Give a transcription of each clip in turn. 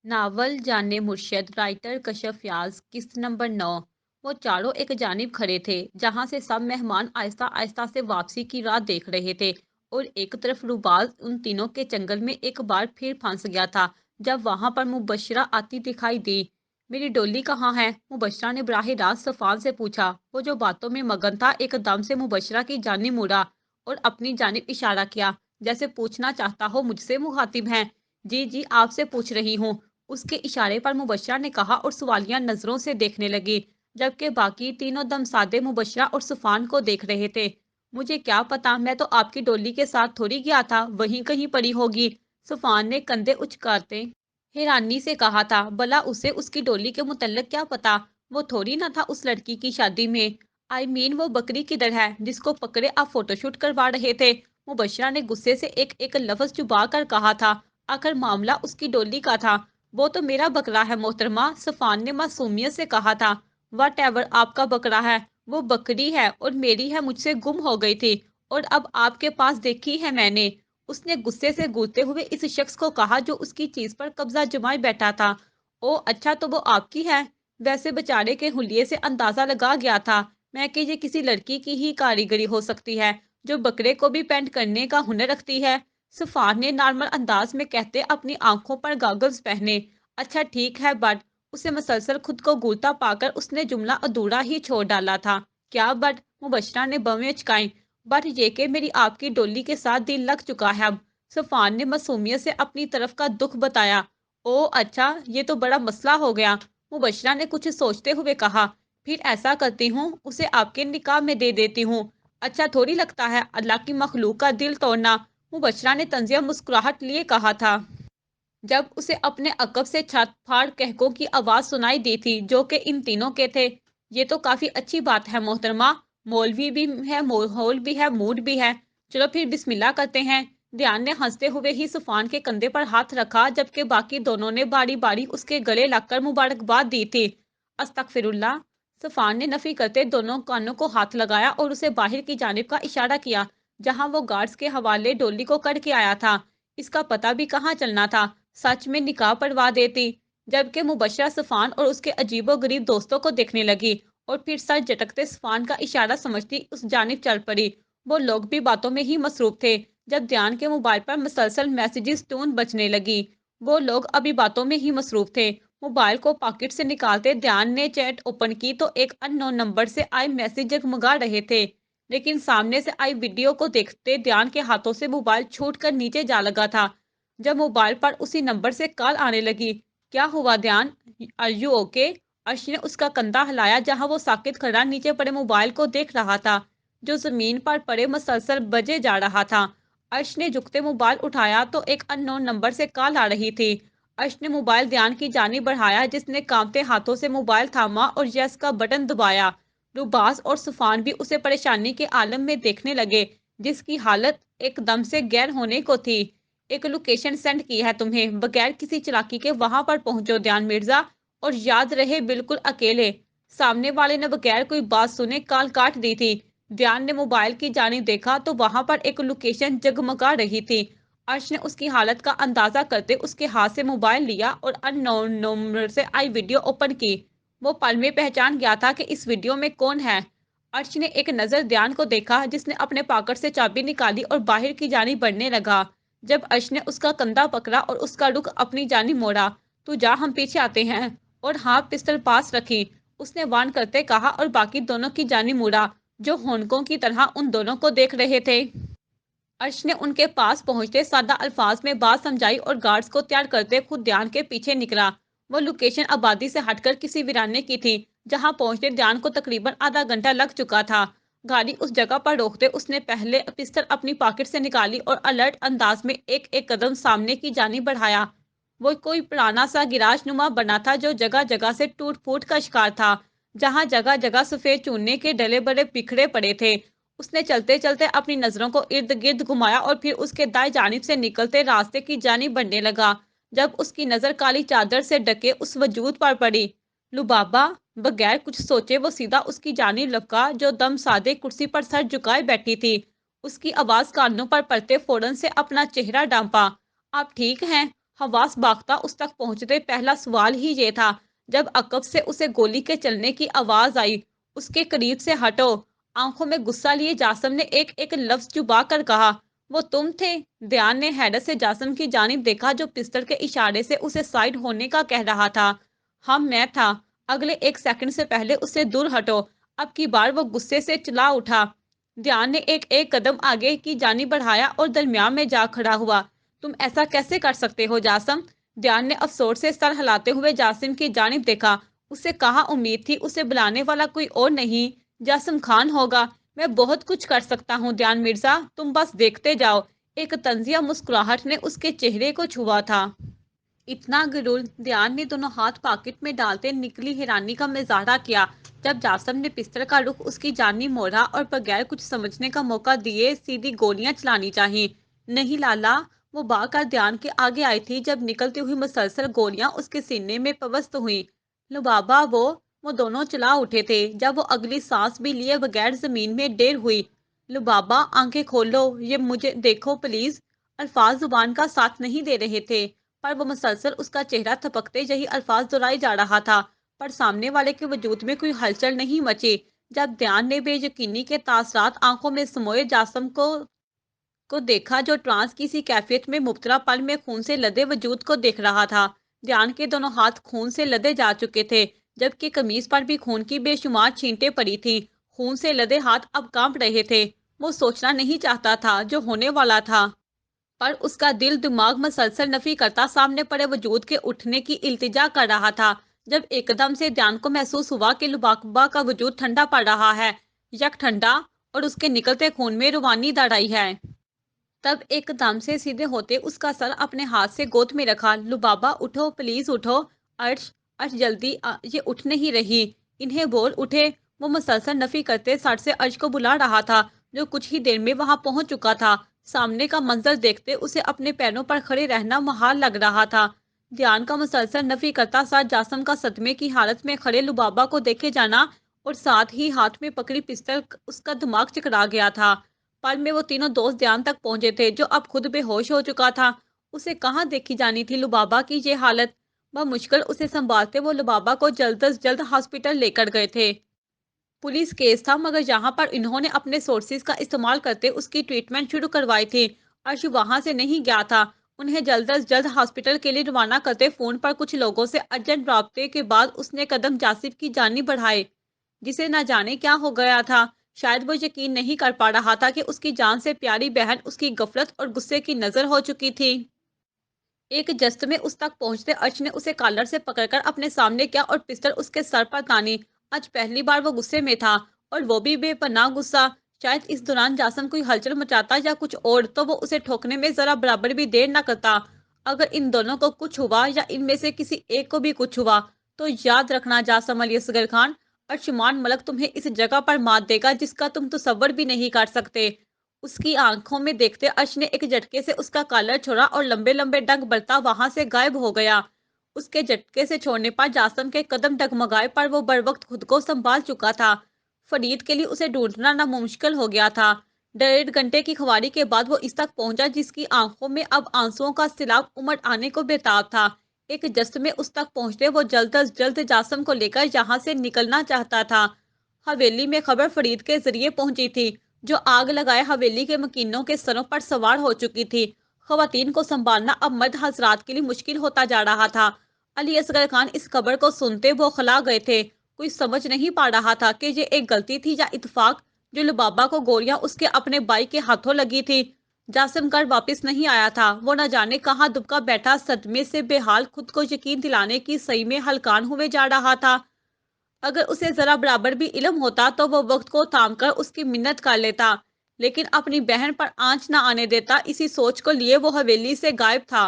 Novel जाने मुर्शद writer Kashaf याज किस्त नंबर 9। वो चारों एक जानिब खड़े थे जहां से सब मेहमान आहिस्ता आहिस्ता से वापसी की राह देख रहे थे। और एक तरफ रुबाज उन तीनों के जंगल में एक बार फिर फंस गया था जब वहां पर मुबशरा आती दिखाई दी। मेरी डोली कहाँ है? मुबशरा ने बराह रास्त सफान से पूछा। वो जो बातों में मगन था एकदम से मुबशरा की जानिब मुड़ा और अपनी जानिब इशारा किया, जैसे पूछना चाहता हो मुझसे मुखातिब हैं। जी जी, आपसे पूछ रही हूँ, उसके इशारे पर मुबशरा ने कहा और सवालिया नजरों से देखने लगी, जबकि बाकी तीनों दम सादे मुबशरा और सुफान को देख रहे थे। मुझे क्या पता, मैं तो आपकी डोली के साथ थोड़ी गया था, वहीं कहीं पड़ी होगी। सुफान ने कंधे उचकाते हैरानी से कहा था। भला उसे उसकी डोली के मुतल्लिक क्या पता? वो थोड़ी ना था उस लड़की की शादी में। वो बकरी किधर है जिसको पकड़े आप फोटोशूट करवा रहे थे? मुबशरा ने गुस्से से एक एक लफ्ज चुबा कर कहा था। आखिर मामला उसकी डोली का था। वो तो मेरा बकरा है मोहतरमा, सफान ने मासूमियत से कहा था। वट एवर आपका बकरा है, वो बकरी है और मेरी है, मुझसे गुम हो गई थी और अब आपके पास देखी है मैंने। उसने गुस्से से गूंजते हुए इस शख्स को कहा जो उसकी चीज पर कब्जा जमाए बैठा था। ओ अच्छा, तो वो आपकी है? वैसे बेचारे के हुलिये से अंदाजा लगा गया था मैं कि ये किसी लड़की की ही कारीगरी हो सकती है जो बकरे को भी पेंट करने का हुनर रखती है। सफान ने नॉर्मल अंदाज में कहते अपनी आंखों पर गॉगल्स पहने। अच्छा ठीक है बट, उसे मसलसल खुद को गूलता पाकर उसने जुमला अधूरा ही छोड़ डाला था। क्या बट? मुबशरा ने बवें अचकाई। बट ये कि मेरी आपकी डोली के साथ दिल लग चुका है अब। सफान ने मासूमियत से अपनी तरफ का दुख बताया। ओ अच्छा, ये तो बड़ा मसला हो गया। मुबशरा ने कुछ सोचते हुए कहा। फिर ऐसा करती हूँ, उसे आपके निकाह में दे देती हूँ। अच्छा थोड़ी लगता है अल्लाह की मखलूक का दिल तोड़ना, मुबशरा ने तंजिया मुस्कुराहट लिए कहा था जब उसे अपने अकब से छत फाड़ कहकों की आवाज सुनाई दी थी जो कि इन तीनों के थे। ये तो काफी अच्छी बात है मोहतरमा, मौलवी भी है, माहौल भी है, मूड भी है। चलो फिर बिस्मिल्लाह करते हैं। ध्यान ने हंसते हुए ही सुफान के कंधे पर हाथ रखा जबकि बाकी दोनों ने बारी बारी उसके गले लगकर मुबारकबाद दी थी। अस्तगफिरुल्लाह। सुफान ने नफी करते दोनों कानों को हाथ लगाया और उसे बाहर की जानिब का इशारा किया जहां वो गार्ड्स के हवाले डोली को करके आया था। इसका पता भी कहाँ चलना था, सच में निकाह पढ़वा देती। जबकि मुबशरा सफान और उसके अजीबो गरीब दोस्तों को देखने लगी और फिर सर झटकते सफान का इशारा समझती उस जानिब चल पड़ी। वो लोग भी बातों में ही मसरूफ थे जब ध्यान के मोबाइल पर मुसलसल मैसेजेस टून बजने लगी। वो लोग अभी बातों में ही मसरूफ थे। मोबाइल को पॉकेट से निकालते ध्यान ने चैट ओपन की तो एक अननोन नंबर से आई मैसेज जगमगा रहे थे। लेकिन सामने से आई वीडियो को देखते ध्यान के हाथों से मोबाइल छूट कर नीचे जा लगा था जब मोबाइल पर उसी नंबर से कॉल आने लगी। क्या हुआ Dhyan? Are you okay? Arsh ने उसका कंधा हिलाया जहां वो साकित खड़ा नीचे पड़े मोबाइल को देख रहा था जो जमीन पर पड़े मसलसल बजे जा रहा था। अर्श ने झुकते मोबाइल उठाया तो एक अननोन नंबर से कॉल आ रही थी। अर्श ने मोबाइल ध्यान की जानिब बढ़ाया जिसने कांपते हाथों से मोबाइल थामा और यस का बटन दबाया। रुबास और सुफान भी उसे परेशानी के आलम में देखने लगे जिसकी हालत एकदम से गैर होने को थी। एक लोकेशन सेंड की है तुम्हें, बगैर किसी चालाकी के वहां पर पहुंचो ध्यान मिर्जा, और याद रहे बिल्कुल अकेले। सामने वाले ने बगैर कोई बात सुने कॉल काट दी थी। ध्यान ने मोबाइल की जानिब देखा तो वहां पर एक लोकेशन जगमगा रही थी। अर्श ने उसकी हालत का अंदाजा करते उसके हाथ से मोबाइल लिया और अननोन नंबर से आई वीडियो ओपन की। वो पल में पहचान गया था कि इस वीडियो में कौन है। अर्श ने एक नजर ध्यान को देखा जिसने अपने पॉकेट से चाबी निकाली और बाहर की जानिब बढ़ने लगा। जब अर्श ने उसका कंधा पकड़ा और उसका रुख अपनी जानिब मोड़ा। तू जा, हम पीछे आते हैं। और हाँ, पिस्टल पास रखी, उसने वार्न करते कहा और बाकी दोनों की जानिब मुड़ा जो होनकों की तरह उन दोनों को देख रहे थे। अर्श ने उनके पास पहुंचते सादा अल्फाज में बात समझाई और गार्ड्स को तैयार करते खुद ध्यान के पीछे निकला। वो लोकेशन आबादी से हटकर किसी वीराने की थी जहां पहुंचते ध्यान को तकरीबन आधा घंटा लग चुका था। गाड़ी उस जगह पर रोकते उसने पहले पिस्टल अपनी पॉकेट से निकाली और अलर्ट अंदाज में एक एक कदम सामने की जानिब बढ़ाया। वो कोई पुराना सा गिराज नुमा बना था जो जगह जगह से टूट फूट का शिकार था, जहां जगह जगह सफेद चूने के डले बड़े बिखरे पड़े थे। उसने चलते चलते अपनी नजरों को इर्द गिर्द घुमाया और फिर उसके दाएं जानिब से निकलते रास्ते की जानिब बढ़ने लगा जब उसकी नजर काली चादर से ढके उस वजूद पर पड़ी। लुबाबा। बगैर कुछ सोचे वो सीधा उसकी जानिब लपका जो दम सादे कुर्सी पर सर झुकाए बैठी थी। उसकी आवाज कानों पर पड़ते फौरन से अपना चेहरा डांपा। आप ठीक हैं? हवास बाख्ता उस तक पहुंचते पहला सवाल ही ये था। जब अकब से उसे गोली के चलने की आवाज आई, उसके करीब से हटो। आंखों में गुस्सा लिए जासम ने एक एक लफ्ज चुबा कर कहा, वो तुम थे? ध्यान ने हैरत से जासम की जानिब देखा, जो पिस्टल के इशारे से उसे साइड होने का कह रहा था। हम मैं था। अगले एक सेकंड से पहले उससे दूर हटो। अब की बार वो गुस्से से चिल्ला उठा। ध्यान ने एक एक कदम आगे की जानिब बढ़ाया और दरमियान में जा खड़ा हुआ। तुम ऐसा कैसे कर सकते हो जासम? ध्यान ने अफसोस से सर हिलाते हुए जासिम की जानिब देखा। उसे कहाँ उम्मीद थी उसे बुलाने वाला कोई और नहीं, जासिम खान होगा। मैं बहुत कुछ कर सकता हूँ ध्यान मिर्जा, तुम बस देखते जाओ। एक तंजिया मुस्कुराहट ने उसके चेहरे को छुआ था। इतना गुरूर! ध्यान ने दोनों हाथ पॉकेट में डालते निकली हैरानी का मुजाहरा किया जब जासम ने पिस्टल का रुख उसकी जानिब मोड़ा और बगैर कुछ समझने का मौका दिए सीधी गोलियां चलानी चाहिए। नहीं लाला, वो बाकर ध्यान के आगे आई थी जब निकलती हुई मुसलसल गोलियां उसके सीने में पवस्त हुई। लुबाबा, वो दोनों चला उठे थे जब वो अगली सांस भी लिए बगैर जमीन में ढेर हुई। लुबाबा, आंखें खोलो, ये मुझे देखो प्लीज। अल्फाज जुबान का साथ नहीं दे रहे थे, पर वो मुसलसल उसका चेहरा थपकते यही अल्फाज दोहराए जा रहा था। पर सामने वाले के वजूद में कोई हलचल नहीं मची। जब ध्यान ने बेयकीनी के तासरात आंखों में समोए जासम को देखा, जो ट्रांस की सी कैफियत में मुब्तला पल में खून से लदे वजूद को देख रहा था। ध्यान के दोनों हाथ खून से लदे जा चुके थे, जबकि कमीज पर भी खून की बेशुमार छींटे पड़ी थी। खून से लदे हाथ अब कांप रहे थे। वो सोचना नहीं चाहता था जो होने वाला था, पर उसका दिल दिमाग मसलसल नफी करता सामने पड़े वजूद के उठने की इल्तिजा कर रहा था। जब एकदम से ध्यान को महसूस हुआ कि लुबाबा का वजूद ठंडा पड़ रहा है, यक ठंडा, और उसके निकलते खून में रूहानी दड़ आई है। तब एकदम से सीधे होते उसका सर अपने हाथ से गोद में रखा। लुबाबा, उठो प्लीज उठो। अर्श, अर्श जल्दी, ये उठ नहीं रही। इन्हें बोल उठे। वो मुसलसल नफी करते सर से अर्श को बुला रहा था, जो कुछ ही देर में वहां पहुंच चुका था। सामने का मंजर देखते उसे अपने पैरों पर खड़े रहना मुहाल लग रहा था। ध्यान का मुसलसल नफी करता सर जासम का सदमे की हालत में खड़े लुबाबा को देखे जाना और साथ ही हाथ में पकड़ी पिस्तल, उसका दिमाग चकरा गया था। पल में वो तीनों दोस्त ध्यान तक पहुंचे थे, जो अब खुद बेहोश हो चुका था। उसे कहाँ देखी जानी थी लुबाबा की ये हालत। मुश्किल उसे संभालते वो लुबाबा को जल्द अज जल्द हॉस्पिटल लेकर गए थे। पुलिस केस था, मगर यहाँ पर इन्होंने अपने सोर्सेज का इस्तेमाल करते उसकी ट्रीटमेंट शुरू करवाई थी। अर्श वहां से नहीं गया था। उन्हें जल्द अज जल्द हॉस्पिटल के लिए रवाना करते फोन पर कुछ लोगों से अर्जेंट राब्ते के बाद उसने कदम जासिफ की जानिब बढ़ाए, जिसे न जाने क्या हो गया था। शायद वो यकीन नहीं कर पा रहा था कि उसकी जान से प्यारी बहन उसकी गफलत और गुस्से की नजर हो चुकी थी। एक जस्त में उस तक पहुंचते अर्श ने उसे कॉलर से पकड़कर अपने सामने किया और पिस्टल उसके सर पर तानी। आज पहली बार वो गुस्से में था, और वो भी बेपनाह गुस्सा। शायद इस दौरान जासम कोई हलचल मचाता या कुछ और, तो वो उसे ठोकने में जरा बराबर भी देर न करता। अगर इन दोनों को कुछ हुआ या इनमें से किसी एक को भी कुछ हुआ, तो याद रखना जासम अली असगर खान, अर्शमान मलक तुम्हें इस जगह पर मात देगा जिसका तुम तसव्वुर भी नहीं कर सकते। उसकी आंखों में देखते अर्श ने एक झटके से उसका कॉलर छोड़ा और लंबे लंबे डग बढ़ता वहां से गायब हो गया। उसके झटके से छोड़ने पर जासम के कदम डगमगाए, पर वो बर वक्त खुद को संभाल चुका था। फरीद के लिए उसे ढूंढना नामुमकिन हो गया था। 1.5 घंटे की खुवारी के बाद वो इस तक पहुंचा, जिसकी आंखों में अब आंसुओं का सैलाब उमड़ आने को बेताब था। एक जस्त में उस तक पहुंचते वो जल्द अज जल्द जासम को लेकर यहाँ से निकलना चाहता था। हवेली में खबर फरीद के जरिए पहुंची थी, जो आग लगाए हवेली के मकीनों के सरों पर सवार हो चुकी थी। खवातीन को संभालना अब मर्द हजरात के लिए मुश्किल होता जा रहा था। अली असगर खान इस खबर को सुनते वो खला गए थे। कोई समझ नहीं पा रहा था कि ये एक गलती थी या इत्तेफाक, जो लुबाबा को गोलियां उसके अपने भाई के हाथों लगी थी। जासिम घर वापस नहीं आया था। वो न जाने कहाँ दुबका बैठा सदमे से बेहाल खुद को यकीन दिलाने की सही में हलकान हुए जा रहा था। अगर उसे जरा बराबर भी इल्म होता तो वो वक्त को थाम कर उसकी मिन्नत कर लेता, लेकिन अपनी बहन पर आंच न आने देता, इसी सोच को लिए वो हवेली से गायब था।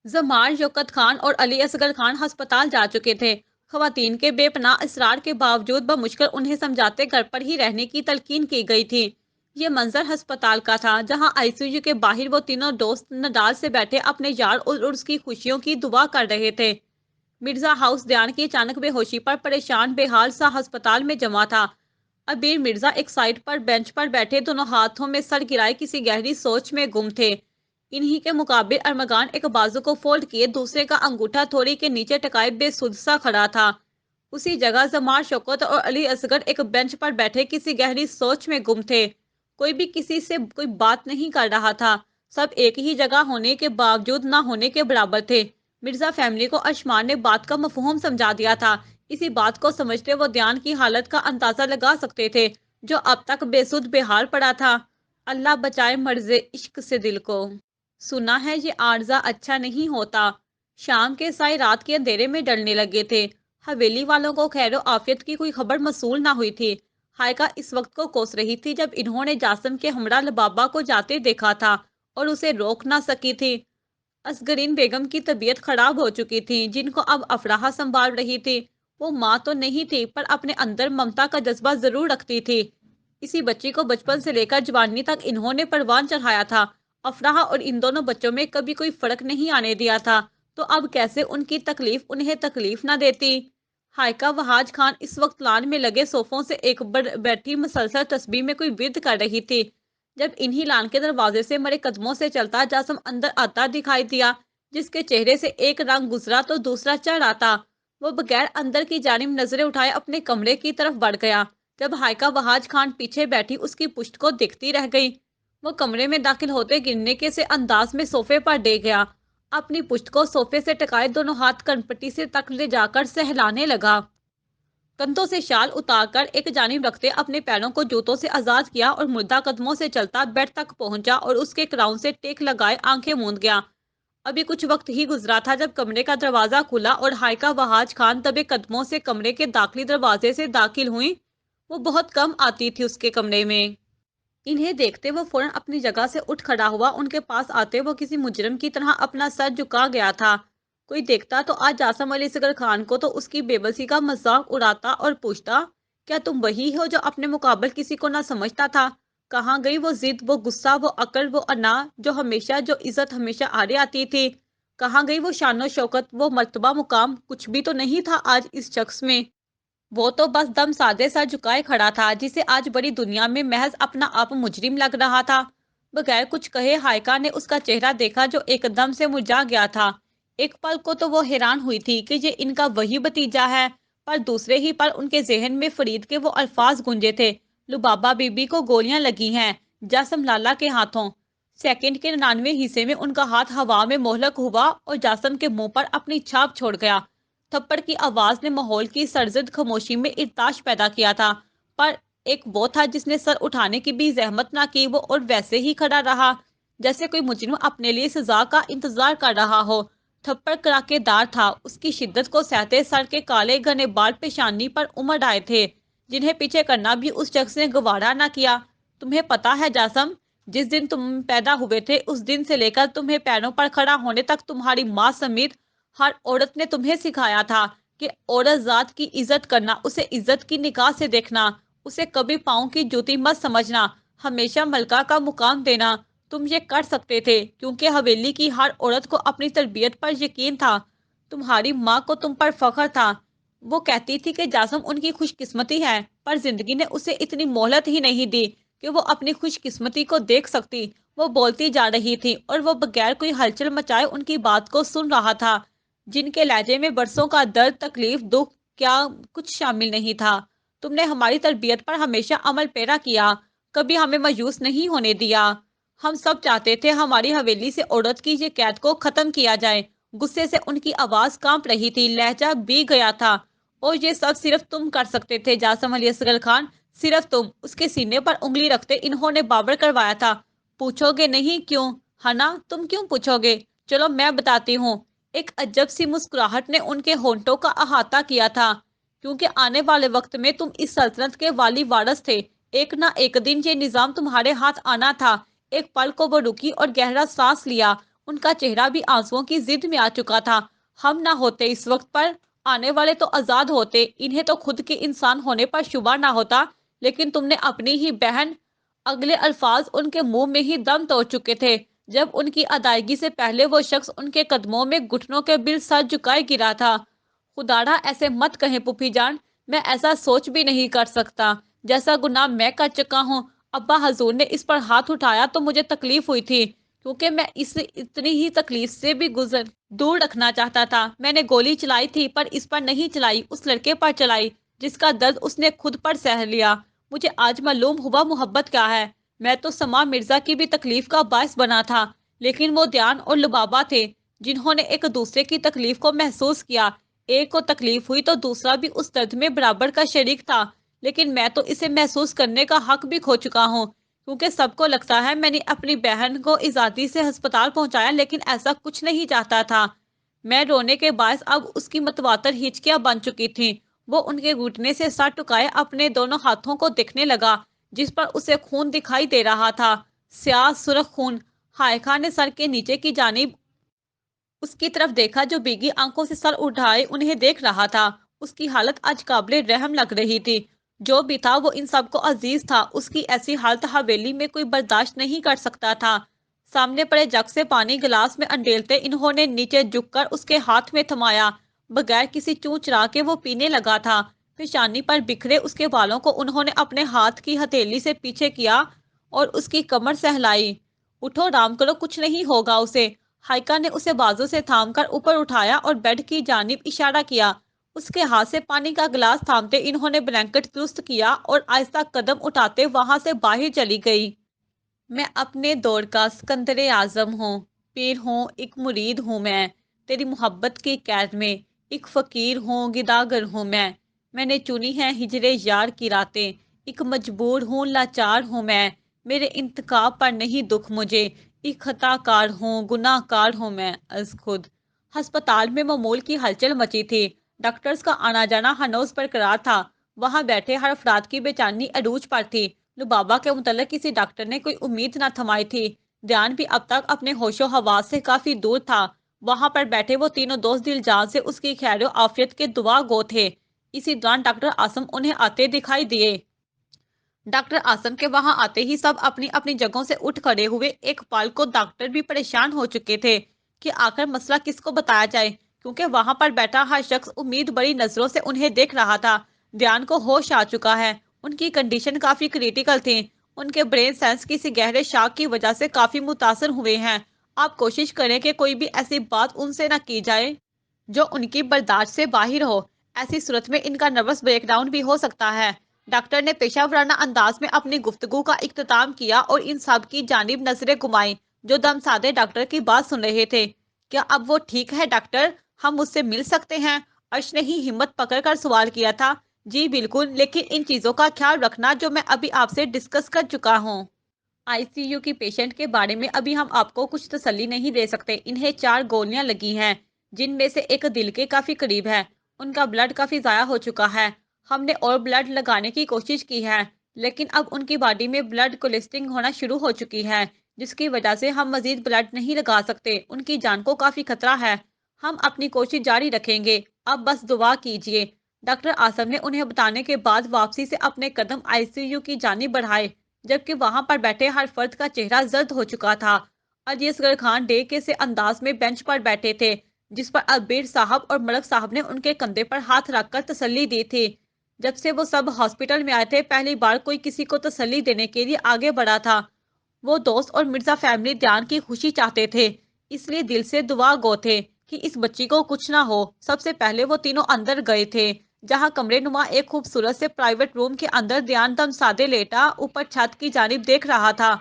जमार, यौकत खान और अली असगर खान अस्पताल जा चुके थे। खवातीन के बेपनाह इसरार के बावजूद बमुश्किल उन्हें समझाते घर पर ही रहने की तलकीन की गई थी। ये मंजर अस्पताल का था, जहां आईसीयू के बाहर वो तीनों दोस्त नडाल से बैठे अपने यार और उर्स की खुशियों की दुआ कर रहे थे। मिर्जा हाउस ध्यान की अचानक बेहोशी पर परेशान बेहाल सा अस्पताल में जमा था। अबीर मिर्जा एक साइड पर बेंच पर बैठे दोनों हाथों में सर गिराए किसी गहरी सोच में गुम थे। इन्हीं के मुकाबले अरमगान एक बाजू को फोल्ड किए दूसरे का अंगूठा थोड़ी के नीचे टकाए बेसुध सा खड़ा था। उसी जगह जमार शौकत और अली असगर एक बेंच पर बैठे किसी गहरी सोच में गुम थे। कोई भी किसी से कोई बात नहीं कर रहा था। सब एक ही जगह होने के बावजूद ना होने के बराबर थे। मिर्जा फैमिली को अशमान ने बात का मफहूम समझा दिया था। इसी बात को समझते वो ध्यान की हालत का अंदाजा लगा सकते थे जो अब तक बेसुध बेहाल पड़ा था। अल्लाह बचाए मर्ज़े इश्क से दिल को। सुना है ये आरज़ा अच्छा नहीं होता। शाम के साए रात के अंधेरे में डरने लगे थे। हवेली वालों को खैरो आफियत की कोई खबर मसूल ना हुई थी। हायका इस वक्त को कोस रही थी जब इन्होंने जासम के हमरा लबाबा को जाते देखा था और उसे रोक ना सकी थी। असगरीन बेगम की तबीयत खराब हो चुकी थी जिनको अब अफराह संभाल रही थी। वो माँ तो नहीं थी पर अपने अंदर ममता का जज्बा जरूर रखती थी। इसी बच्ची को बचपन से लेकर जवानी तक इन्होंने परवान चढ़ाया था। अफराह और इन दोनों बच्चों में कभी कोई फर्क नहीं आने दिया था। तो अब कैसे उनकी तकलीफ उन्हें तकलीफ ना देती। हायका वहाज खान इस वक्त लान में लगे सोफों से एक बैठी मुसलसल तस्बीह में कोई विद कर रही थी जब इन्हीं लान के दरवाजे से मरे कदमों से चलता जासम अंदर आता दिखाई दिया जिसके चेहरे से एक रंग गुजरा तो दूसरा चढ़ आता। वो बगैर अंदर की जानिब नजरें उठाए अपने कमरे की तरफ बढ़ गया। जब हायका वहाज खान पीछे बैठी उसकी पुश्त को देखती रह गई। वो कमरे में दाखिल होते गिरने के से अंदाज में सोफे पर डे गया। अपनी पुश्त को सोफे से टकाए दोनों हाथ कनपट्टी से तक ले जाकर सहलाने लगा। कंधों से शाल उतारकर एक जानिब रखते अपने पैरों को जूतों से आजाद किया और मुर्दा कदमों से चलता बेड तक पहुंचा और उसके क्राउन से टेक लगाए आंखें मूंद गया। अभी कुछ वक्त ही गुजरा था जब कमरे का दरवाजा खुला और हायका वहाज खान दबे कदमों से कमरे के दाखिली दरवाजे से दाखिल हुई। वो बहुत कम आती थी उसके कमरे में। इन्हें देखते वो फौरन अपनी जगह से उठ खड़ा हुआ। उनके पास आते वो किसी मुजरिम की तरह अपना सर झुका गया था। कोई देखता तो आज जासम अली असगर खान को तो उसकी बेबसी का मजाक उड़ाता और पूछता, क्या तुम वही हो जो अपने मुकाबल किसी को ना समझता था? कहाँ गई वो जिद, वो गुस्सा, वो अकड़, वो अना जो इज्जत हमेशा आड़े आती थी? कहाँ गई वो शानो शौकत, वो मर्तबा मुकाम? कुछ भी तो नहीं था आज इस शख्स में। वो तो बस दम साधे सर झुकाए खड़ा था जिसे आज बड़ी दुनिया में महज अपना आप मुजरिम लग रहा था। बगैर कुछ कहे हायका ने उसका चेहरा देखा जो एकदम से मुरझा गया था। एक पल को तो वो हैरान हुई थी कि ये इनका वही भतीजा है, पर दूसरे ही पल उनके जहन में फरीद के वो अल्फाज गूंजे थे, लुबाबा बीबी को गोलियां लगी हैं जासम लाला के हाथों। सेकंड के 99 हिस्से में उनका हाथ हवा में मोहलक हुआ और जासम के मुंह पर अपनी छाप छोड़ गया। थप्पड़ की आवाज ने माहौल की सरजद खामोशी में इर्ताश पैदा किया था। पर एक वो था जिसने सर उठाने की भी जहमत ना की। वो और वैसे ही खड़ा रहा जैसे कोई मुजरिम अपने लिए सजा का इंतजार कर रहा हो। थप्पड़ कड़ाकेदार था। उसकी शिद्दत को सहते सर के काले घने बाल पेशानी पर उमड़ आए थे जिन्हें पीछे करना भी उस शख्स ने गवारा ना किया। तुम्हें पता है जासम, जिस दिन तुम पैदा हुए थे उस दिन से लेकर तुम्हें पैरों पर खड़ा होने तक तुम्हारी माँ समेत हर औरत ने तुम्हें सिखाया था कि औरत जात की इज्जत करना, उसे इज्जत की निगाह से देखना, उसे कभी पाँव की जूती मत समझना, हमेशा मलका का मुकाम देना। तुम ये कर सकते थे क्योंकि हवेली की हर औरत को अपनी तरबियत पर यकीन था। तुम्हारी माँ को तुम पर फख्र था। वो कहती थी कि जासम उनकी खुशकिस्मती है, पर जिंदगी ने उसे इतनी मोहलत ही नहीं दी कि वो अपनी खुशकिस्मती को देख सकती। वो बोलती जा रही थी और वो बगैर कोई हलचल मचाए उनकी बात को सुन रहा था जिनके लहजे में बरसों का दर्द, तकलीफ, दुख क्या कुछ शामिल नहीं था। तुमने हमारी तरबियत पर हमेशा अमल पेरा किया, कभी हमें मायूस नहीं होने दिया। हम सब चाहते थे हमारी हवेली से औरत की ये कैद को खत्म किया जाए। गुस्से से उनकी आवाज कांप रही थी, लहजा भी गया था। और ये सब सिर्फ तुम कर सकते थे जासम अली असगर खान, सिर्फ तुम। उसके सीने पर उंगली रखते इन्होंने बाबर करवाया था। पूछोगे नहीं क्यों? है ना, तुम क्यों पूछोगे? चलो मैं बताती हूँ। एक अजब सी मुस्कुराहट ने उनके होंठों का अहाता किया था। क्योंकि आने वाले वक्त में तुम इस सल्तनत के वाली वारस थे। एक ना एक दिन ये निजाम तुम्हारे हाथ आना था। एक पल को वो रुकी और गहरा सांस लिया। उनका चेहरा भी आंसुओं की जिद में आ चुका था। हम ना होते इस वक्त पर, आने वाले तो आजाद होते। इन्हें तो खुद के इंसान होने पर शुबा ना होता, लेकिन तुमने अपनी ही बहन। अगले अल्फाज उनके मुंह में ही दम तोड़ चुके थे जब उनकी अदायगी से पहले वो शख्स उनके कदमों में घुटनों के बिल सर झुकाए गिरा था। खुदारा ऐसे मत कहें पुफी जान, मैं ऐसा सोच भी नहीं कर सकता जैसा गुनाह मैं कर चुका हूँ। अब्बा हजूर ने इस पर हाथ उठाया तो मुझे तकलीफ हुई थी, क्योंकि मैं इस इतनी ही तकलीफ से भी गुजर दूर रखना चाहता था। मैंने गोली चलाई थी, पर इस पर नहीं चलाई, उस लड़के पर चलाई जिसका दर्द उसने खुद पर सह लिया। मुझे आज मालूम हुआ मोहब्बत क्या है। मैं तो समा मिर्जा की भी तकलीफ का बायस बना था, लेकिन वो ध्यान और लुबाबा थे जिन्होंने एक दूसरे की तकलीफ को महसूस किया। एक को तकलीफ हुई तो दूसरा भी उस दर्द में बराबर का शरीक था, लेकिन मैं तो इसे महसूस करने का हक भी खो चुका हूँ, क्योंकि सबको लगता है मैंने अपनी बहन को इजादी से अस्पताल पहुंचाया, लेकिन ऐसा कुछ नहीं चाहता था। मैं रोने के बायस अब उसकी मतवातर हिचकियां बन चुकी थीं। वो उनके घुटने से सर टुकाए अपने दोनों हाथों को देखने लगा, जिस पर उसे खून दिखाई दे रहा था, स्याह सुर्ख खून। हाय खान ने सर के नीचे की जानिब उसकी तरफ देखा, जो भीगी आंखों से सर उठाए उन्हें देख रहा था। उसकी हालत आज काबिले रहम लग रही थी। जो भी था वो इन सबको अजीज था। उसकी ऐसी हालत हवेली में कोई बर्दाश्त नहीं कर सकता था। सामने पड़े जग से पानी गिलास में अंडेलते इन्होंने नीचे झुककर उसके हाथ में थमाया। बगैर किसी चूं चरा के वो पीने लगा था। पेशानी पर बिखरे उसके बालों को उन्होंने अपने हाथ की हथेली से पीछे किया और उसकी कमर सहलाई। उठो, राम करो, कुछ नहीं होगा उसे। हाइका ने उसे बाजू से थामकर ऊपर उठाया और बेड की जानिब इशारा किया। उसके हाथ से पानी का गिलास थामते इन्होंने ब्लैंकेट दुरुस्त किया और आहिस्ता कदम उठाते वहां से बाहर चली गई। मैं अपने दौर का सिकंदर आजम हूँ, पीर हूँ, एक मुरीद हूँ मैं, तेरी मोहब्बत की कैद में एक फकीर हूँ, गिदागर हूँ मैं। मैंने चुनी है हिजरे यार की रातें, एक मजबूर हूँ, लाचार हूँ मैं। मेरे इंतखाब पर नहीं दुख मुझे, एक खताकार हूँ, गुनाहगार हूँ मैं अज खुद। अस्पताल में मामूल की हलचल मची थी। डॉक्टर्स का आना जाना हनोज बरकरार था। वहां बैठे हर अफराद की बेचैनी अरूज पर थी। लुबाबा के मुतल्लिक किसी डॉक्टर ने कोई उम्मीद न थमाई थी। ध्यान भी अब तक अपने होशो हवास से काफी दूर था। वहां पर बैठे वो तीनों दोस्त दिल जान से उसकी खैर आफियत के दुआ गो थे। इसी दौरान डॉक्टर आसम उन्हें आते दिखाई दिए। डॉक्टर आसम के वहां आते ही सब अपनी अपनी जगहों से उठ खड़े हुए। एक पल को डॉक्टर भी परेशान हो चुके थे कि आखिर मसला किसको बताया जाए, क्योंकि वहां पर बैठा हर शख्स उम्मीद बड़ी नजरों से उन्हें देख रहा था। ध्यान को होश आ चुका है। उनकी कंडीशन काफी क्रिटिकल थी। उनके ब्रेन सेल्स किसी गहरे शॉक की वजह से काफी मुतासर हुए हैं। आप कोशिश करें कि कोई भी ऐसी बात उनसे न की जाए जो उनकी बर्दाश्त से बाहर हो। ऐसी सूरत में इनका नर्वस ब्रेकडाउन भी हो सकता है। डॉक्टर ने पेशावराना अंदाज में अपनी गुफ्तगू का इख्तिताम किया और इन सब की जानिब नजरें घुमाई जो दम साधे डॉक्टर की बात सुन रहे थे। क्या अब वो ठीक है डॉक्टर? हम उससे मिल सकते हैं? अर्श ने ही हिम्मत पकड़कर सवाल किया था। जी बिल्कुल, लेकिन इन चीजों का ख्याल रखना जो मैं अभी आपसे डिस्कस कर चुका हूँ। आईसीयू की पेशेंट के बारे में अभी हम आपको कुछ तसल्ली नहीं दे सकते। इन्हें 4 गोलियां लगी हैं, जिनमें से एक दिल के काफी करीब है। उनका ब्लड काफी जाया हो चुका है। हमने और ब्लड लगाने की कोशिश की है, लेकिन अब उनकी बॉडी में ब्लड कोलेस्टिंग होना शुरू हो चुकी है, जिसकी वजह से हम मजीद ब्लड नहीं लगा सकते। उनकी जान को काफी खतरा है। हम अपनी कोशिश जारी रखेंगे, अब बस दुआ कीजिए। डॉक्टर आसम ने उन्हें बताने के बाद वापसी से अपने कदम आईसीयू की जानिब बढ़ाए, जबकि वहां पर बैठे हर फर्द का चेहरा जर्द हो चुका था। अजीज असगर खान डेके से अंदाज में बेंच पर बैठे थे, जिस पर अबीर साहब और मलक साहब ने उनके कंधे पर हाथ रखकर तसल्ली दी थी। जब से वो सब हॉस्पिटल में आए थे, पहली बार कोई किसी को तसल्ली देने के लिए आगे बढ़ा था। वो दोस्त और मिर्जा फैमिली ध्यान की खुशी चाहते थे, इसलिए दिल से दुआ गो थे कि इस बच्ची को कुछ ना हो। सबसे पहले वो तीनों अंदर गए थे, जहां कमरे नुमा एक खूबसूरत से प्राइवेट रूम के अंदर ध्यान दम सादे लेटा ऊपर छत की जानिब देख रहा था।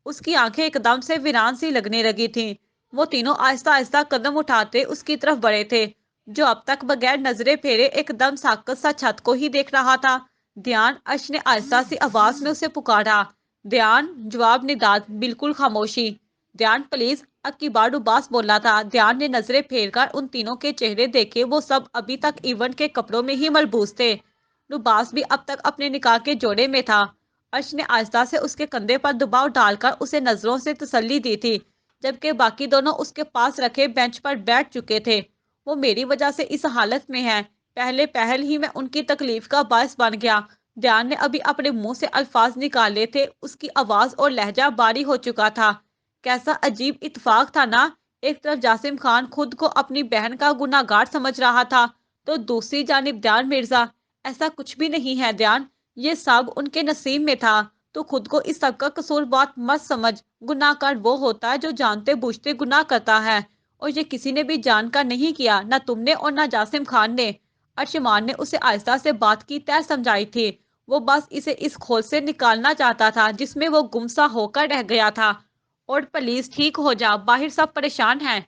उसकी आंखें एकदम से वीरान सी लगने लगी थीं। वो तीनों आहिस्ता आहिस्ता कदम उठाते उसकी तरफ बढ़े थे, जो अब तक बगैर नजरे फेरे एकदम साकत सा छत को ही देख रहा था। ध्यान, अर्श ने आहिस्ता सी आवाज में उसे पुकारा। ध्यान, जवाब निदाद, बिल्कुल खामोशी। ध्यान प्लीज, अब की बार उबास बोला था। ध्यान ने नजरें फेर कर उन तीनों के चेहरे देखे। वो सब अभी तक इवेंट के कपड़ों में ही मलबूस थे। लुबास भी अब तक अपने निकाह के जोड़े में था। अर्श ने आहिस्ता से उसके कंधे पर दबाव डालकर उसे नजरों से तसल्ली दी थी, जबकि बाकी दोनों उसके पास रखे बेंच पर बैठ चुके थे। वो मेरी वजह से इस हालत में है। पहले पहल ही मैं उनकी तकलीफ का बायस बन गया। ध्यान ने अभी अपने मुंह से अल्फाज निकाले थे, उसकी आवाज और लहजा बारी हो चुका था। कैसा अजीब इत्तेफाक था ना। एक तरफ जासिम खान खुद को अपनी बहन का गुनाहगार समझ रहा था, तो दूसरी जानिब ध्यान मिर्जा। ऐसा कुछ भी नहीं है ध्यान, ये सब उनके नसीब में था। तो खुद को इस सब का कसूरवार मत समझ। गुनाहगार वो होता है जो जानते बूझते गुनाह करता है, और ये किसी ने भी जानकर नहीं किया, ना तुमने और ना जासिम खान ने। अर्शमान ने उसे आहिस्ता से बात की तय समझाई थी। वो बस इसे इस खोल से निकालना चाहता था जिसमें वो गुमसा होकर रह गया था। और प्लीज ठीक हो जा, बाहर सब परेशान हैं।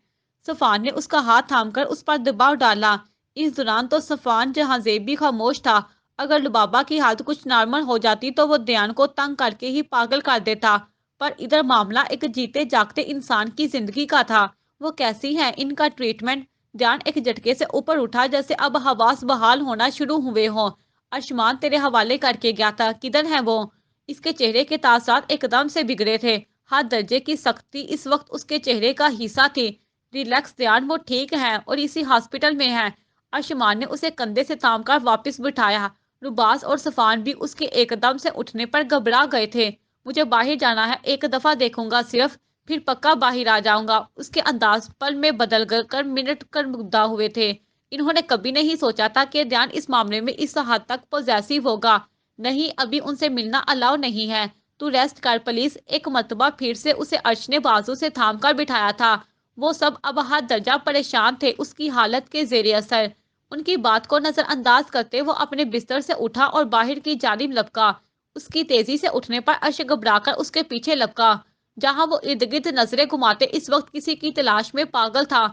सफान ने उसका हाथ थामकर उस पर दबाव डाला। इस दौरान तो सफान जहांजेब भी खामोश था। अगर लुबाबा की हालत कुछ नॉर्मल हो जाती तो वो ध्यान को तंग करके ही पागल कर देता, पर इधर मामला एक जीते जागते इंसान की जिंदगी का था। वो कैसी है, इनका ट्रीटमेंट? ध्यान एक झटके से ऊपर उठा जैसे अब हवास बहाल होना शुरू हुए हों। आयुष्मान तेरे हवाले करके गया था, किधर है वो? इसके चेहरे के तासरात एकदम से बिगड़े थे। हर दर्जे की सख्ती इस वक्त उसके चेहरे का हिस्सा थी। रिलैक्स ध्यान, वो ठीक है और इसी हॉस्पिटल में है। आयुष्मान ने उसे कंधे से थामकर वापस बिठाया। रुबास और सफान भी उसके एकदम से उठने पर घबरा गए थे। मुझे बाहर जाना है, एक दफा देखूंगा सिर्फ, फिर पक्का बाहर आ जाऊंगा। उसके अंदाज पल में बदल कर मिनट कर मुग्धा हुए थे। इन्होंने कभी नहीं सोचा था कि ध्यान इस मामले में इस हद तक पॉजेसिव होगा। नहीं, अभी उनसे मिलना अलाउ नहीं है। तू रेस्ट कर प्लीज। एक मर्तबा फिर से उसे अर्श ने बाजू से थाम कर बिठाया था। वो सब अब हद दर्जा परेशान थे उसकी हालत के जेर असर। उनकी बात को नजरअंदाज करते वो अपने बिस्तर से उठा और बाहर की जानिब लपका। उसकी तेजी से उठने पर अर्श घबराकर उसके पीछे लपका। जहां वो इर्द गिर्द नजरें घुमाते इस वक्त किसी की तलाश में पागल था।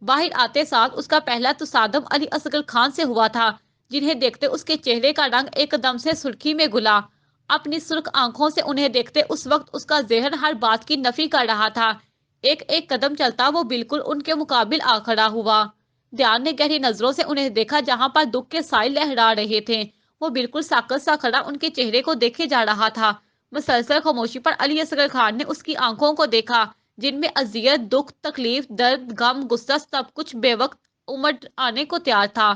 बाहर आते साथ उसका पहला तसादम अली असगर खान से हुआ था, जिन्हें देखते उसके चेहरे का रंग एकदम से सुर्खी में घुला। अपनी सुर्ख आंखों से उन्हें देखते उस वक्त उसका जहन हर बात की नफी कर रहा था। एक एक कदम चलता वो बिल्कुल उनके मुकाबिल आ खड़ा हुआ। ध्यान ने गहरी नजरों से उन्हें देखा, जहां पर दुख के साए लहरा रहे थे। वो बिल्कुल साकत सा खड़ा उनके चेहरे को देखे जा रहा था। मुसलसल खामोशी पर अली असगर खान ने उसकी आंखों को देखा, जिनमें अजियत, दुख, तकलीफ, दर्द, गम, गुस्सा सब कुछ बेवक्त उमड़ आने को तैयार था।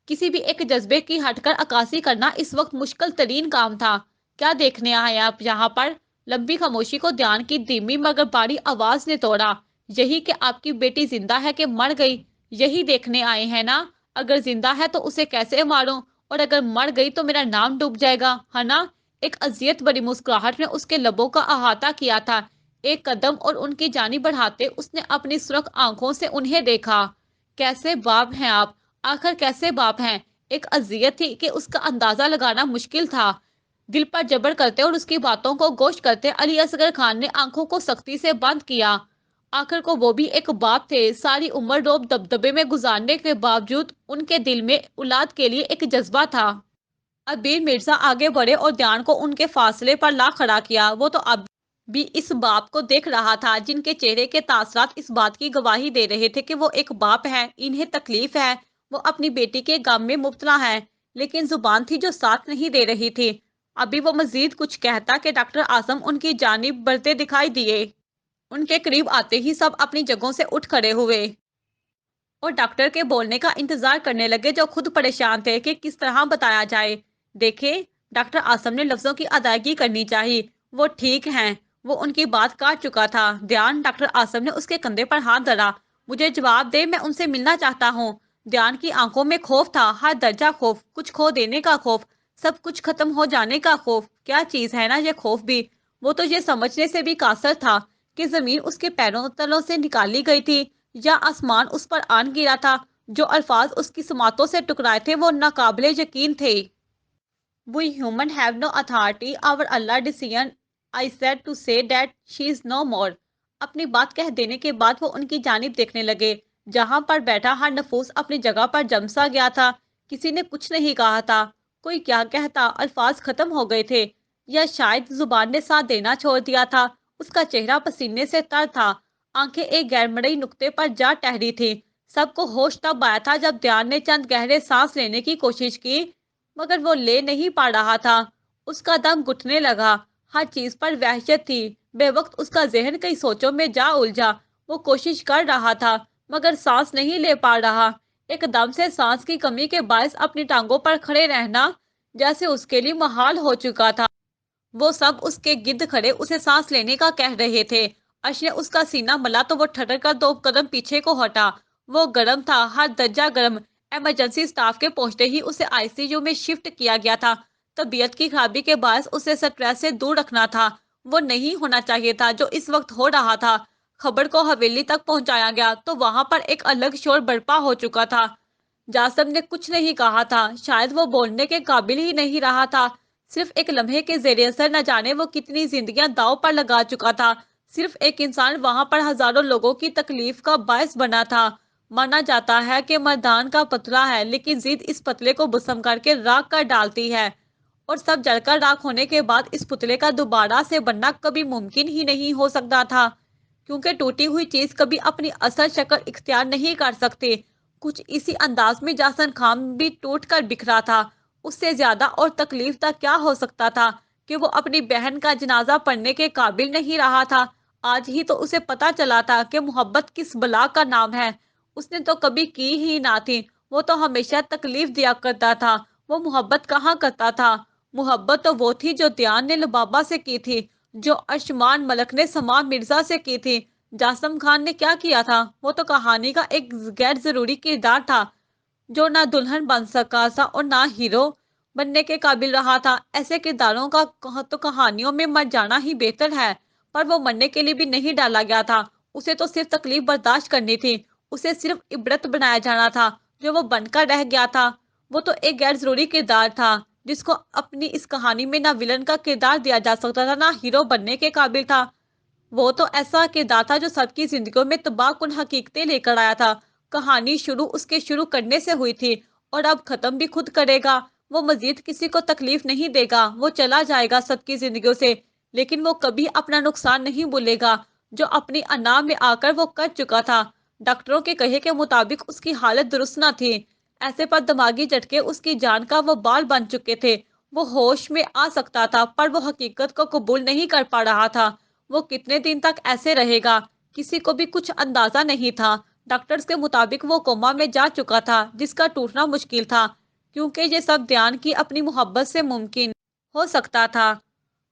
किसी भी एक जज्बे की हटकर अक्कासी करना इस वक्त मुश्किल तरीन काम था। क्या देखने आए आप यहाँ पर? लंबी खामोशी को ध्यान की धीमी मगर बारी आवाज ने तोड़ा। यही कि आपकी बेटी जिंदा है कि मर गई, यही देखने आए हैं ना? अगर जिंदा है तो उसे कैसे मारूं, और अगर मर गई तो मेरा नाम डूब जाएगा, है ना? एक अजियत बड़ी मुस्कुराहट ने उसके लबों का अहाता किया था। एक कदम और उनकी जानी बढ़ाते उसने अपनी सुर्ख आंखों से उन्हें देखा। कैसे बाप हैं आप? आखिर कैसे बाप हैं? एक अजियत थी कि उसका अंदाजा लगाना मुश्किल था। दिल पर जबर करते और उसकी बातों को गोश्त करते अली असगर खान ने आंखों को सख्ती से बंद किया। आखिर को वो भी एक बाप थे। सारी उम्र रोब दबदबे में गुजारने के बावजूद उनके दिल में औलाद के लिए एक जज्बा था। अबीर मिर्जा आगे बढ़े और ध्यान को उनके फासले पर ला खड़ा किया। वो तो अब भी इस बाप को देख रहा था, जिनके चेहरे के तासरात इस बात की गवाही दे रहे थे कि वो एक बाप है, इन्हें तकलीफ है, वो अपनी बेटी के गम में मुब्तला है। लेकिन जुबान थी जो साथ नहीं दे रही थी। अभी वो मजीद कुछ कहता कि डॉक्टर आजम उनकी जानिब बढ़ते दिखाई दिए। उनके करीब आते ही सब अपनी जगहों से उठ खड़े हुए और डॉक्टर के बोलने का इंतजार करने लगे, जो खुद परेशान थे कि किस तरह बताया जाए। देखे, डॉक्टर आसम ने लफ्जों की अदायगी करनी चाहिए। वो ठीक हैं। वो उनकी बात काट चुका था। ध्यान, डॉक्टर आसम ने उसके कंधे पर हाथ धरा। मुझे जवाब दे, मैं उनसे मिलना चाहता हूँ। ध्यान की आंखों में खौफ था, हर दर्जा खौफ, कुछ खो देने का खौफ, सब कुछ खत्म हो जाने का खौफ। क्या चीज है ना ये खौफ भी? वो तो ये समझने से भी कासर था कि जमीन उसके पैरों तलों से निकाली गई थी, या आसमान उस पर आन गिरा था। जो अल्फाज उसकी समातों से टकराए थे वो नाकाबिले यकीन थे। We human have no authority. Our Allah decision. I said to say that she is no more. अपनी बात कह देने के बाद वो उनकी जानिब देखने लगे, जहां पर बैठा हर नफूस अपनी जगह पर जमसा गया था। किसी ने कुछ नहीं कहा था। कोई क्या कहता? अल्फाज खत्म हो गए थे, या शायद जुबान ने साथ देना छोड़ दिया था। उसका चेहरा पसीने से तर था। आंखें एक गैरमरई नुक्ते पर जा ठहरी थी। सबको होश तब आया था जब ध्यान ने चंद गहरे सांस लेने की कोशिश की, मगर वो ले नहीं पा रहा था। उसका दम घुटने लगा। हर चीज पर वहशत थी। बेवक्त उसका जहन कई सोचों में जा उलझा। वो कोशिश कर रहा था, मगर सांस नहीं ले पा रहा। एकदम से सांस की कमी के बायस अपनी टांगों पर खड़े रहना जैसे उसके लिए मुहाल हो चुका था। वो सब उसके गिर्द खड़े उसे सांस लेने का कह रहे थे। अर्श ने उसका सीना मला तो वो ठटर कर दो कदम पीछे को हटा। वो गर्म था, हर दर्जा गर्म। इमरजेंसी स्टाफ के पहुंचते ही उसे आईसीयू में शिफ्ट किया गया था। طبیعت کی خرابی کے باعث اسے سٹریس سے دور رکھنا تھا، وہ نہیں ہونا چاہیے تھا جو اس وقت ہو رہا تھا۔ خبر کو حویلی تک پہنچایا گیا تو وہاں پر ایک الگ شور برپا ہو چکا تھا۔ جاسم نے کچھ نہیں کہا تھا، شاید وہ بولنے کے قابل ہی نہیں رہا تھا۔ صرف ایک لمحے کے زیر اثر نہ جانے وہ کتنی زندگیاں داؤ پر لگا چکا تھا۔ صرف ایک انسان وہاں پر ہزاروں لوگوں کی تکلیف کا باعث بنا تھا۔ مانا جاتا ہے کہ مردان کا پتلا ہے لیکن ضد اس پتلے کو بسم کر کے راکھ کر ڈالتی ہے، اور سب جل کر راکھ ہونے کے بعد اس پتلے کا دوبارہ سے بننا کبھی ممکن ہی نہیں ہو سکتا تھا، کیونکہ ٹوٹی ہوئی چیز کبھی اپنی اصل شکل اختیار نہیں کر سکتی۔ کچھ اسی انداز میں جاسن خان بھی ٹوٹ کر بکھرا تھا۔ اس سے زیادہ اور تکلیف دہ کیا ہو سکتا تھا کہ وہ اپنی بہن کا جنازہ پڑھنے کے قابل نہیں رہا تھا۔ آج ہی تو اسے پتا چلا تھا کہ محبت کس بلا کا نام ہے۔ اس نے تو کبھی کی ہی نہ تھی، وہ تو ہمیشہ تکلیف دیا کرتا تھا۔ وہ محبت کہاں کرتا تھا؟ محبت تو وہ تھی جو دیان نے لبابہ سے کی تھی، جو ارشمان ملک نے سما مرزا سے کی تھی۔ جاسم خان نے کیا کیا تھا؟ وہ تو کہانی کا ایک غیر ضروری کردار تھا جو نہ دلہن بن سکا تھا اور نہ ہیرو بننے کے قابل رہا تھا۔ ایسے کرداروں کا تو کہانیوں میں مر جانا ہی بہتر ہے، پر وہ مرنے کے لیے بھی نہیں ڈالا گیا تھا۔ اسے تو صرف تکلیف برداشت کرنی تھی، اسے صرف عبرت بنایا جانا تھا۔ جو وہ بن کر رہ گیا تھا وہ تو ایک غیر ضروری کردار تھا جس کو اپنی اس کہانی میں نہ ولن کا کردار دیا جا سکتا تھا نہ ہیرو بننے کے قابل تھا۔ وہ تو ایسا کردار تھا جو سب کی زندگیوں میں تباہ کن حقیقتیں لے کر آیا تھا۔ کہانی شروع اس کے شروع کرنے سے ہوئی تھی اور اب ختم بھی خود کرے گا۔ وہ مزید کسی کو تکلیف نہیں دے گا، وہ چلا جائے گا سب کی زندگیوں سے، لیکن وہ کبھی اپنا نقصان نہیں بھولے گا جو اپنی انا میں آ کر وہ کر چکا تھا۔ ڈاکٹروں کے کہے کے مطابق اس کی حالت درست نہ تھی، ایسے پر دماغی جھٹکے اس کی جان کا وہ بال بن چکے تھے۔ وہ ہوش میں آ سکتا تھا پر وہ حقیقت کو قبول نہیں کر پا رہا تھا۔ وہ کتنے دن تک ایسے رہے گا کسی کو بھی کچھ اندازہ نہیں تھا۔ ڈاکٹرز کے مطابق وہ کوما میں جا چکا تھا جس کا ٹوٹنا مشکل تھا، کیونکہ یہ سب دیان کی اپنی محبت سے ممکن ہو سکتا تھا۔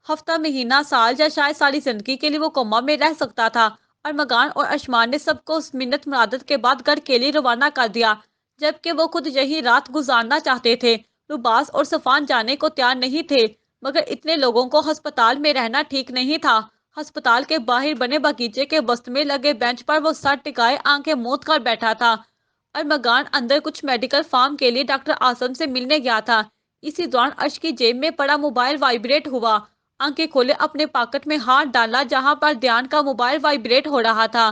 ہفتہ، مہینہ، سال یا شاید ساری زندگی کے لیے وہ کوما میں رہ سکتا تھا۔ ارمغان اور اشمان نے سب کو منت مرادت کے بعد گھر کے لیے روانہ کر دیا، جبکہ وہ خود یہی رات گزارنا چاہتے تھے۔ روباس اور صفان جانے کو تیار نہیں تھے، مگر اتنے لوگوں کو ہسپتال میں رہنا ٹھیک نہیں تھا۔ ہسپتال کے باہر بنے باغیچے کے وسط میں لگے بینچ پر وہ سر ٹکائے آنکھیں موند کر بیٹھا تھا۔ ارمغان اندر کچھ میڈیکل فارم کے لیے ڈاکٹر آسم سے ملنے گیا تھا۔ اسی دوران ارش کی جیب میں پڑا موبائل وائبریٹ ہوا۔ آنکھیں کھولے اپنے پاکٹ میں ہاتھ ڈالا جہاں پر دھیان کا موبائل وائبریٹ ہو رہا تھا۔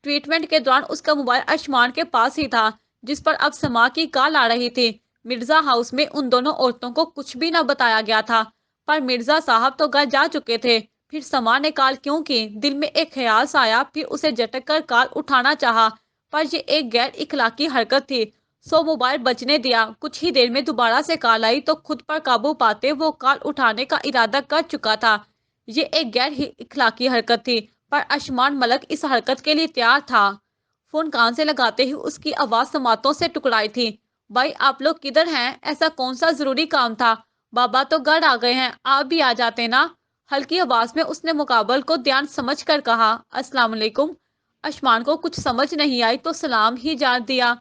ٹریٹمنٹ کے دوران اس کا موبائل ارشمان کے پاس ہی تھا جس پر اب سما کی کال آ رہی تھی۔ مرزا ہاؤس میں ان دونوں عورتوں کو کچھ بھی نہ بتایا گیا تھا، پر مرزا صاحب تو گھر جا چکے تھے۔ پھر سما نے کال کیوں کی؟ دل میں ایک خیال سا آیا، پھر اسے جھٹک کر کال اٹھانا چاہا، پر یہ ایک غیر اخلاقی حرکت تھی، سو موبائل بجنے دیا۔ کچھ ہی دیر میں دوبارہ سے کال آئی تو خود پر قابو پاتے وہ کال اٹھانے کا ارادہ کر چکا تھا۔ یہ ایک غیر اخلاقی حرکت تھی، پر ارشمان ملک اس حرکت کے لیے تیار تھا۔ فون کان سے لگاتے ہی اس کی آواز سماعتوں سے ٹکرائی تھی۔ بھائی آپ لوگ کدھر ہیں؟ ایسا کون سا ضروری کام تھا؟ بابا تو گھر آ گئے ہیں، آپ بھی آ جاتے نا۔ ہلکی آواز میں اس نے مقابل کو دھیان سمجھ کر کہا۔ السلام علیکم۔ اشمان کو کچھ سمجھ نہیں آئی تو سلام ہی جار دیا۔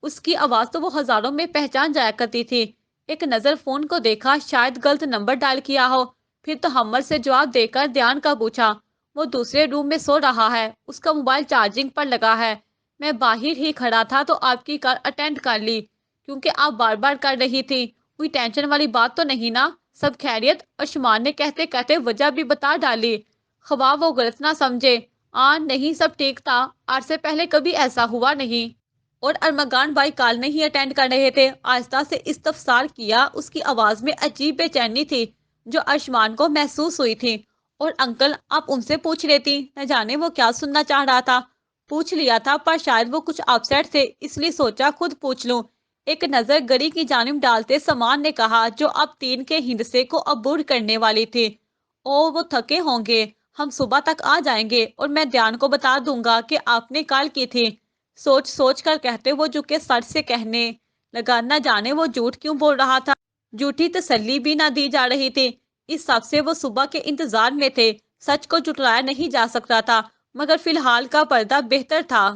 اس کی آواز تو وہ ہزاروں میں پہچان جایا کرتی تھی۔ ایک نظر فون کو دیکھا، شاید غلط نمبر ڈائل کیا ہو، پھر تو تحمل سے جواب دے کر دھیان کا پوچھا۔ وہ دوسرے روم میں سو رہا ہے، اس کا موبائل چارجنگ پر لگا ہے۔ میں باہر ہی کھڑا تھا تو آپ کی کال اٹینڈ کر لی، کیونکہ آپ بار بار کر رہی تھی۔ کوئی ٹینشن والی بات تو نہیں نا؟ سب خیریت؟ ارشمان نے کہتے کہتے وجہ بھی بتا ڈالی، خواہ وہ غلط نہ سمجھے۔ نہیں، سب ٹھیک تھا، آج سے پہلے کبھی ایسا ہوا نہیں۔ اور ارمغان بھائی کال نہیں اٹینڈ کر رہے تھے؟ آہستہ سے استفسار کیا۔ اس کی آواز میں عجیب بے چینی تھی جو ارشمان کو محسوس ہوئی تھی۔ اور انکل، آپ ان سے پوچھ لیتی، نہ جانے وہ کیا سننا چاہ رہا تھا۔ پوچھ لیا تھا، پر شاید وہ کچھ اپسیٹ تھے، اس لیے سوچا خود پوچھ لوں۔ ایک نظر گڑی کی جانب ڈالتے سمان نے کہا، جو اب 3 کے ہندسے کو عبور کرنے والی تھی۔ وہ تھکے ہوں گے، ہم صبح تک آ جائیں گے، اور میں دھیان کو بتا دوں گا کہ آپ نے کال کی تھی۔ سوچ سوچ کر کہتے وہ جھکے سر سے کہنے لگا، نہ جانے وہ جھوٹ کیوں بول رہا تھا۔ جھوٹی تسلی بھی نہ دی جا رہی تھی، اس سب سے وہ صبح کے انتظار میں تھے۔ سچ کو جھٹلایا نہیں جا سکتا تھا، مگر فی الحال کا پردہ بہتر تھا۔